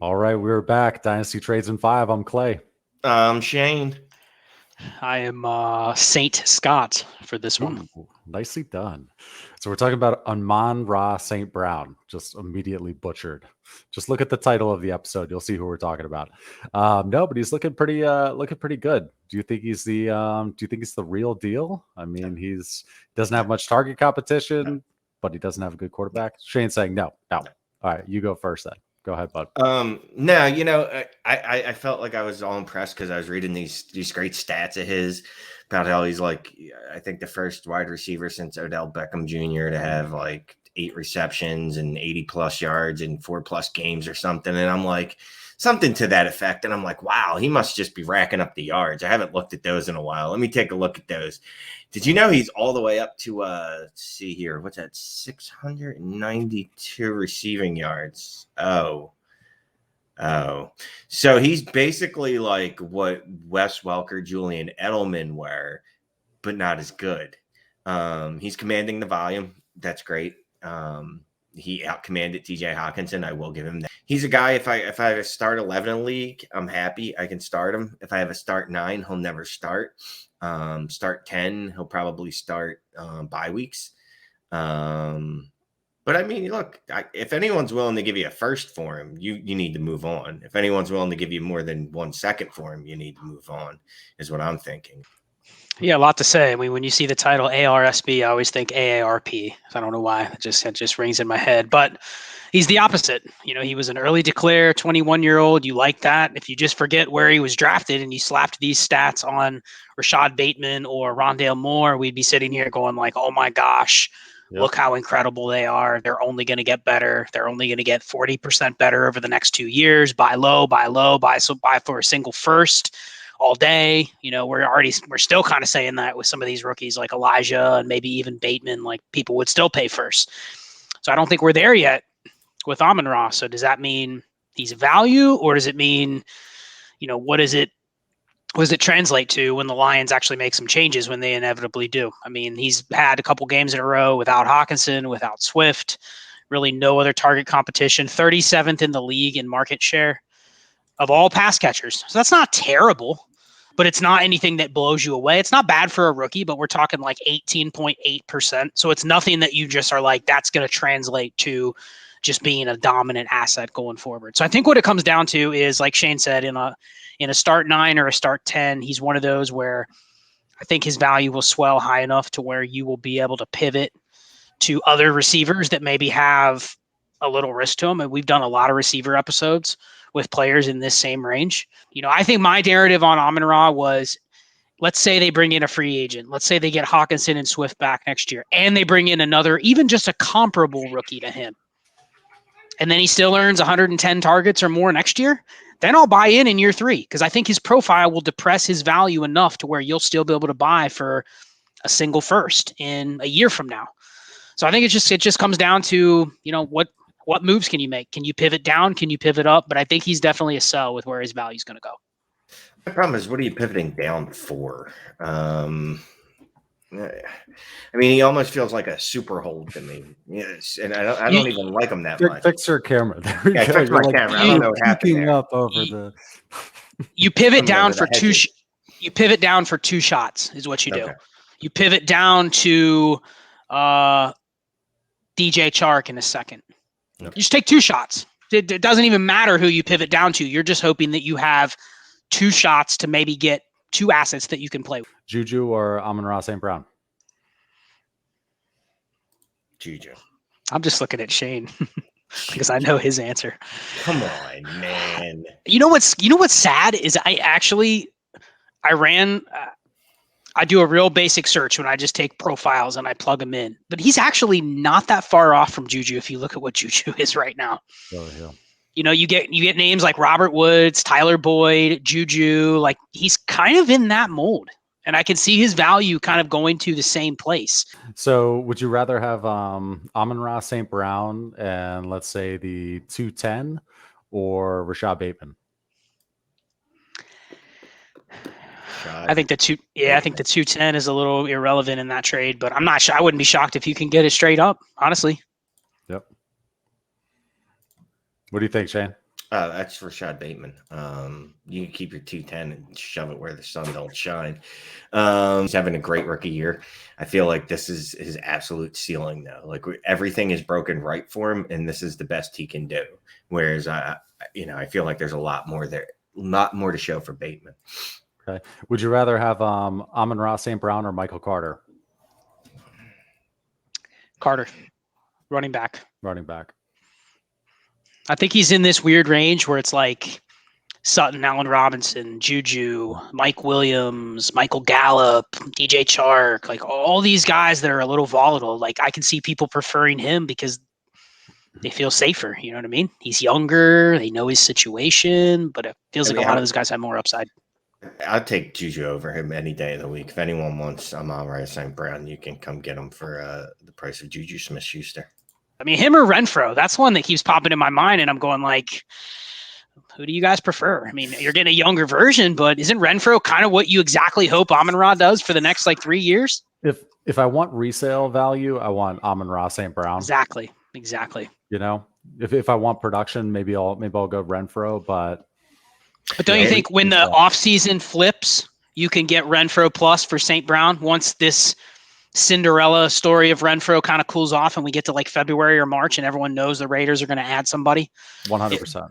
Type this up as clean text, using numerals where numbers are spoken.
All right, we're back. Dynasty Trades in 5. I'm Clay. Shane. I am Saint Scott for this one. Ooh, nicely done. So we're talking about Amon-Ra St. Brown, just immediately butchered. Just look at the title of the episode. You'll see who we're talking about. No, but he's looking pretty good. Do you think he's the real deal? I mean, doesn't have much target competition, but he doesn't have a good quarterback. Shane's saying no. All right, you go first then. Go ahead, bud. No, I felt like I was all impressed because I was reading these great stats of his about how he's like, I think the first wide receiver since Odell Beckham Jr. to have like 8 receptions and 80 plus yards in 4 plus games or something. And I'm like, something to that effect. And I'm like, wow, he must just be racking up the yards. I haven't looked at those in a while. Let me take a look at those. Did you know he's all the way up to let's see here, what's that, 692 receiving yards? Oh, so he's basically like what Wes Welker, Julian Edelman were, but not as good. He's commanding the volume. That's great. He outcommanded TJ Hawkinson. I will give him that. He's a guy, if I have a start 11 in a league, I'm happy. I can start him. If I have a start 9, he'll never start. Start 10, he'll probably start bye weeks. But I mean, look, if anyone's willing to give you a first for him, you need to move on. If anyone's willing to give you more than 1 second for him, you need to move on, is what I'm thinking. Yeah, a lot to say. I mean, when you see the title ARSB, I always think AARP. I don't know why. It just rings in my head. But he's the opposite. He was an early declare, 21-year-old. You like that. If you just forget where he was drafted and you slapped these stats on Rashad Bateman or Rondale Moore, we'd be sitting here going like, oh my gosh, look how incredible they are. They're only going to get better. They're only going to get 40% better over the next 2 years. Buy low, buy for a single first all day. We're still kind of saying that with some of these rookies like Elijah and maybe even Bateman, like people would still pay first. So I don't think we're there yet with Amon-Ra. So does that mean he's a value, or does it mean, what does it translate to when the Lions actually make some changes when they inevitably do? I mean, he's had a couple games in a row without Hawkinson, without Swift, really no other target competition, 37th in the league in market share of all pass catchers. So that's not terrible, but it's not anything that blows you away. It's not bad for a rookie, but we're talking like 18.8%. So it's nothing that you just are like, that's going to translate to just being a dominant asset going forward. So I think what it comes down to is, like Shane said, in a start 9 or a start 10, he's one of those where I think his value will swell high enough to where you will be able to pivot to other receivers that maybe have a little risk to them. And we've done a lot of receiver episodes with players in this same range. I think my narrative on Amon-Ra was, let's say they bring in a free agent. Let's say they get Hawkinson and Swift back next year, and they bring in another, even just a comparable rookie to him. And then he still earns 110 targets or more next year. Then I'll buy in year 3, because I think his profile will depress his value enough to where you'll still be able to buy for a single first in a year from now. So I think it just comes down to, what moves can you make? Can you pivot down? Can you pivot up? But I think he's definitely a sell with where his value is going to go. My problem is, what are you pivoting down for? I mean, he almost feels like a super hold to me. Yes, and I don't even like him that much. Fix your camera. There we go. Fix my camera. I don't know what happened there. Up over the. You pivot down for two. You pivot down for 2 shots is what you do. Okay. You pivot down to DJ Chark in a second. Okay. You just take 2 shots. It doesn't even matter who you pivot down to. You're just hoping that you have 2 shots to maybe get 2 assets that you can play with. Juju or Amon-Ra St. Brown? Juju. I'm just looking at Shane because I know his answer. Come on, man. You know what's sad is I do a real basic search when I just take profiles and I plug them in. But he's actually not that far off from Juju if you look at what Juju is right now. Oh, yeah. You get names like Robert Woods, Tyler Boyd, Juju. Like, he's kind of in that mold. And I can see his value kind of going to the same place. So would you rather have Amon-Ra St. Brown and, let's say, the 210 or Rashad Bateman? I think the 210 is a little irrelevant in that trade, but I'm not sure. I wouldn't be shocked if you can get it straight up, honestly. Yep. What do you think, Shane? That's Rashad Bateman. You can keep your 210 and shove it where the sun don't shine. He's having a great rookie year. I feel like this is his absolute ceiling now. Like everything is broken right for him, and this is the best he can do. Whereas I feel like there's a lot more to show for Bateman. Okay. Would you rather have Amon-Ra St. Brown or Michael Carter? Carter, running back. Running back. I think he's in this weird range where it's like Sutton, Allen Robinson, Juju, Mike Williams, Michael Gallup, DJ Chark, like all these guys that are a little volatile. Like I can see people preferring him because they feel safer. You know what I mean? He's younger. They know his situation, but it feels like a lot of those guys have more upside. I'd take Juju over him any day of the week. If anyone wants Amon-Ra St. Brown, you can come get him for the price of Juju Smith-Schuster. I mean, him or Renfro, that's one that keeps popping in my mind, and I'm going like, who do you guys prefer? I mean, you're getting a younger version, but isn't Renfro kind of what you exactly hope Amon-Ra does for the next like 3 years? If I want resale value, I want Amon-Ra St. Brown. Exactly. You know, if I want production, maybe I'll go Renfro, but don't you think when the offseason flips, you can get Renfro plus for St. Brown once this Cinderella story of Renfro kind of cools off and we get to like February or March and everyone knows the Raiders are going to add somebody? 100%.